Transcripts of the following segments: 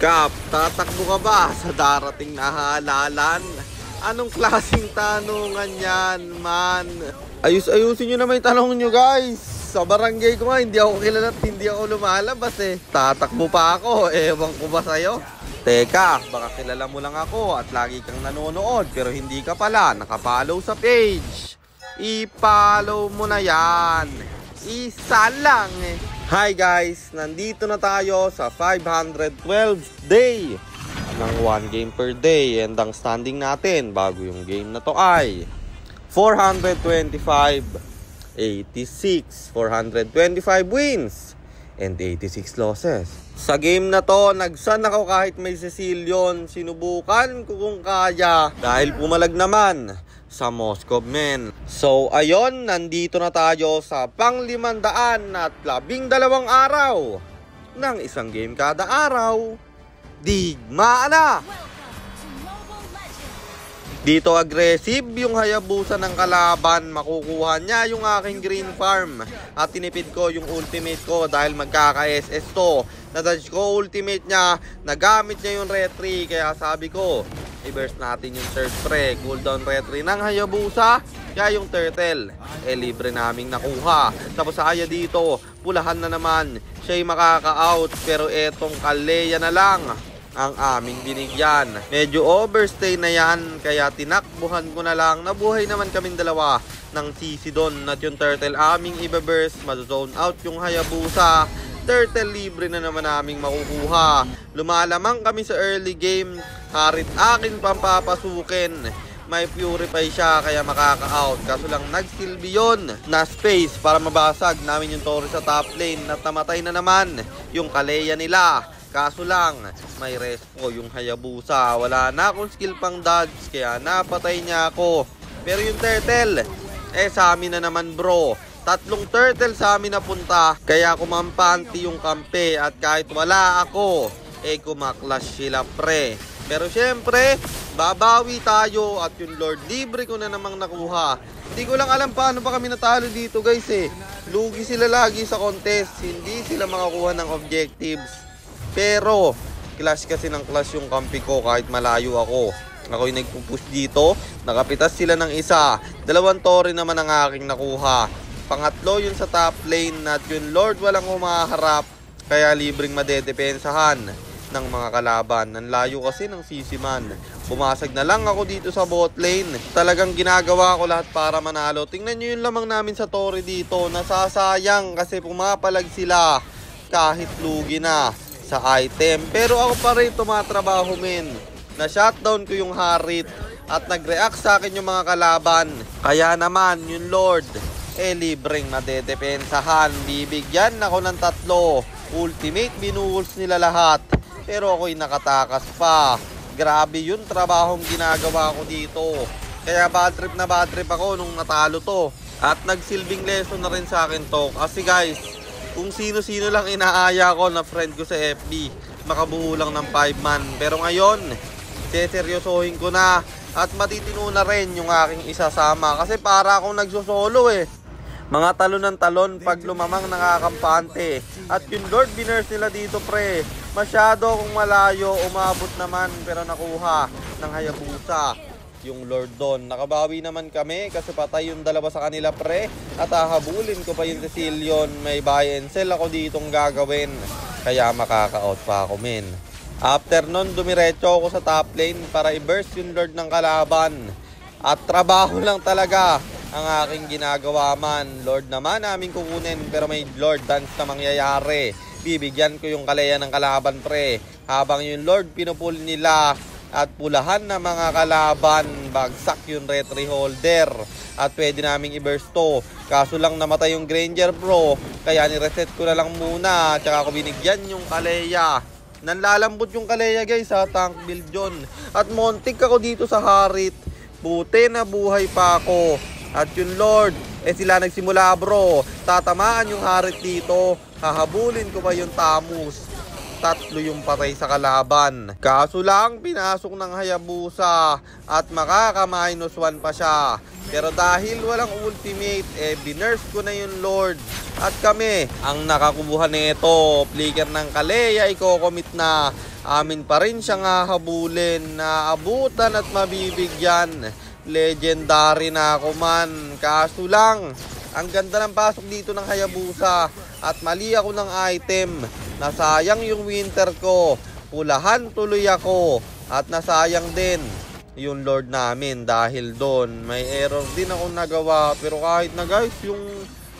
Kap, tatakbo ka ba sa darating na halalan? Anong klaseng tanungan yan, man? Ayusin nyo naman yung tanong nyo, guys. Sa barangay ko nga, hindi ako kilala at hindi ako lumalabas eh. Tatakbo pa ako, ewan ko ba sa'yo? Teka, baka kilala mo lang ako at lagi kang nanonood pero hindi ka pala nakapollow sa page. I-follow mo na yan. Isa lang eh. Hi guys, nandito na tayo sa 512th day ng 1 game per day. And ang standing natin bago yung game na to ay 425, 86, 425 wins and 86 losses. Sa game na to, nagsan ako kahit may Cecilion. Sinubukan ko kung kaya dahil pumalag naman sa Moscow men. So ayon, nandito na tayo sa pang-512 araw ng isang game kada araw. Digmaan na! Dito aggressive yung Hayabusa ng kalaban. Makukuha niya yung aking green farm. At tinipid ko yung ultimate ko dahil magkaka-SS to. Nadodge ko ultimate niya. Nagamit niya yung retry. Kaya sabi ko, i-burst natin yung third pre. Cooldown retry ng Hayabusa. Kaya yung turtle, libre naming nakuha. Tapos sa Aya dito, pulahan na naman. Siya'y makaka-out. Pero etong Kaleya na lang ang aming binigyan. Medyo overstay na yan, kaya tinakbuhan ko na lang. Nabuhay naman kaming dalawa ng Sisidon at yung turtle aming ibe-burst. Ma-zone out yung Hayabusa. Turtle libre na naman naming makukuha. Lumalamang kami sa early game. Harit akin pampapasukin. May purify siya kaya makaka-out. Kaso lang nagsilbi yun na space para mabasag namin yung Torre sa top lane. At namatay na naman yung Kaleya nila. Kaso lang, may respo yung Hayabusa. Wala na akong skill pang dodge, kaya napatay niya ako. Pero yung turtle, sa amin na naman bro. 3 turtle sa amin napunta, kaya kumampanti yung kampe. At kahit wala ako, kumaklash sila pre. Pero syempre, babawi tayo at yung Lord libre ko na namang nakuha. Hindi ko lang alam paano pa kami natalo dito guys eh. Lugi sila lagi sa contest, hindi sila makakuha ng objectives. Pero, clash kasi ng clash yung kampi ko kahit malayo ako. Ako yung nagpupush dito. Nakapitas sila ng isa. 2 Torre naman ang aking nakuha. Pangatlo yun sa top lane at yung Lord walang humaharap. Kaya libreng madedepensahan ng mga kalaban. Ang layo kasi ng Sisiman. Pumasag na lang ako dito sa bot lane. Talagang ginagawa ko lahat para manalo. Tingnan nyo yung lamang namin sa Torre dito. Nasasayang kasi pumapalag sila kahit lugi na sa item. Pero ako pa rin tumatrabaho men. Na-shutdown ko yung Harit at nag-react sa akin yung mga kalaban. Kaya naman yung Lord, libreng madedepensahan. Bibigyan ako ng 3. Ultimate binuhuls nila lahat. Pero ako'y nakatakas pa. Grabe yung trabahong ginagawa ko dito. Kaya bad trip ako nung natalo to. At nagsilbing lesson na rin sa akin to. Kasi guys, kung sino-sino lang inaaya ko na friend ko sa FB, makabuo lang ng 5 man. Pero ngayon, seseryosohin ko na at matitino na rin yung aking isasama. Kasi para akong nagsosolo eh. Mga talon ng talon pag lumamang nakakampante. At yung Lord binurse nila dito pre. Masyado akong malayo, umabot naman pero nakuha ng Hayabusa yung Lord doon. Nakabawi naman kami kasi patay yung 2 sa kanila pre. At hahabulin ko pa yung Cecilion. May buy and sell ako ditong gagawin. Kaya makaka-out pa ako men. After nun, dumiretso ako sa top lane para i-burst yung Lord ng kalaban. At trabaho lang talaga ang aking ginagawa man. Lord naman namin kukunin pero may Lord dance na mangyayari. Bibigyan ko yung Kaleya ng kalaban pre. Habang yung Lord pinupul nila at pulahan na mga kalaban, bagsak yung retry holder at pwede naming i-burst to. Kaso lang namatay yung Granger bro, kaya ni-reset ko na lang muna. Tsaka ako binigyan yung Kaleya. Nanlalambot yung Kaleya guys ha, tank build yun. At montik ako dito sa Harit. Buti na buhay pa ako. At yung Lord, sila nagsimula bro. Tatamaan yung Harit dito. Hahabulin ko pa yung Tamus. tatlo yung patay sa kalaban. Kaso lang, pinasok ng Hayabusa at makaka--1 pa siya. Pero dahil walang ultimate, binurst ko na yung Lord. At kami, ang nakakuha nito, flicker ng Kaleya, iko-commit na. Amin pa rin siyang hahabulin, naabutan at mabibigyan. Legendary na ako man. Kaso lang, ang ganda ng pasok dito ng Hayabusa at mali ako ng item. Nasayang yung winter ko. Pulahan tuloy ako at nasayang din yung Lord namin dahil doon. May error din ako nagawa. Pero kahit na guys, yung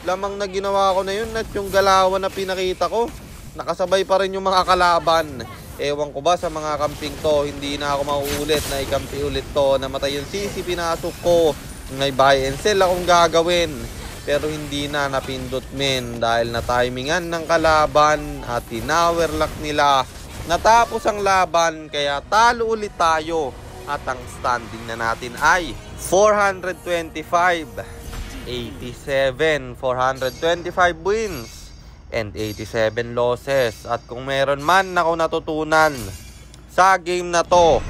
lamang na ginawa ko na yun at yung galawan na pinakita ko, nakasabay pa rin yung mga kalaban. Ewan ko ba sa mga camping to, hindi na ako mauulit na ikampi ulit to. Namatay yung CC, pinasok ko. May buy and sell akong gagawin. Pero hindi na napindot men dahil na-timingan ng kalaban at tinowerlock nila. Natapos ang laban kaya talo ulit tayo. At ang standing na natin ay 425-87. 425 wins and 87 losses. At kung meron man ako natutunan sa game na to,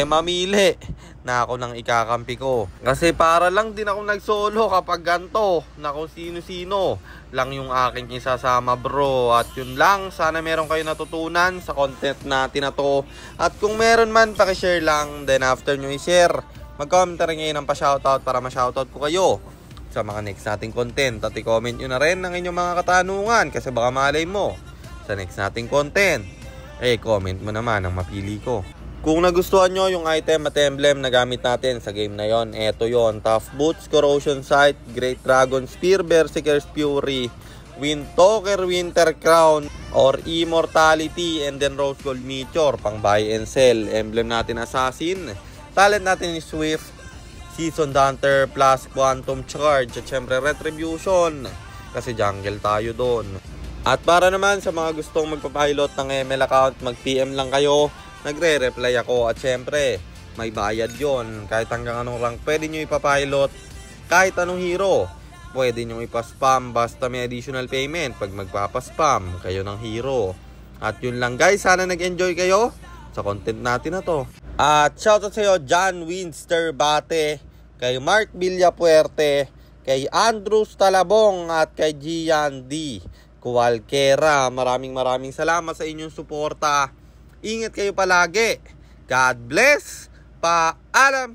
mamili na ako ng ikakampi ko. Kasi para lang din ako nag-solo kapag ganto, na kung sino-sino lang yung aking isasama bro. At yun lang, sana meron kayo natutunan sa content natin na to. At kung meron man, pakishare lang. Then after nyo i-share, mag-comment na rin ngayon ng pa-shoutout para ma-shoutout ko kayo sa mga next nating content. At i-comment nyo na rin ng inyong mga katanungan kasi baka malay mo sa next nating content, comment mo naman ang mapili ko. Kung nagustuhan nyo yung item at emblem na gamit natin sa game na yon, eto yon: Tough Boots, Corrosion Sight, Great Dragon Spear, Berserker's Fury, Windtalker, Winter Crown, or Immortality, and then Rose Gold Meteor, pang buy and sell. Emblem natin Assassin, talent natin is Swift, Seasoned Hunter plus Quantum Charge, at syempre Retribution kasi jungle tayo doon. At para naman sa mga gustong magpapilot ng ML account, mag-PM lang kayo. Nagre-reply ako at syempre may bayad yon. Kahit hanggang anong rank pwede nyo ipapilot, kahit anong hero pwede nyo ipaspam basta may additional payment pag magpapaspam kayo ng hero. At yun lang guys, sana nag-enjoy kayo sa content natin na to. At shoutout sa iyo John Winster Bate, kay Mark Villapuerte, kay Andrews Talabong at kay Gian D. Kualquera. Maraming salamat sa inyong suporta. Ingat kayo palagi. God bless. Paalam.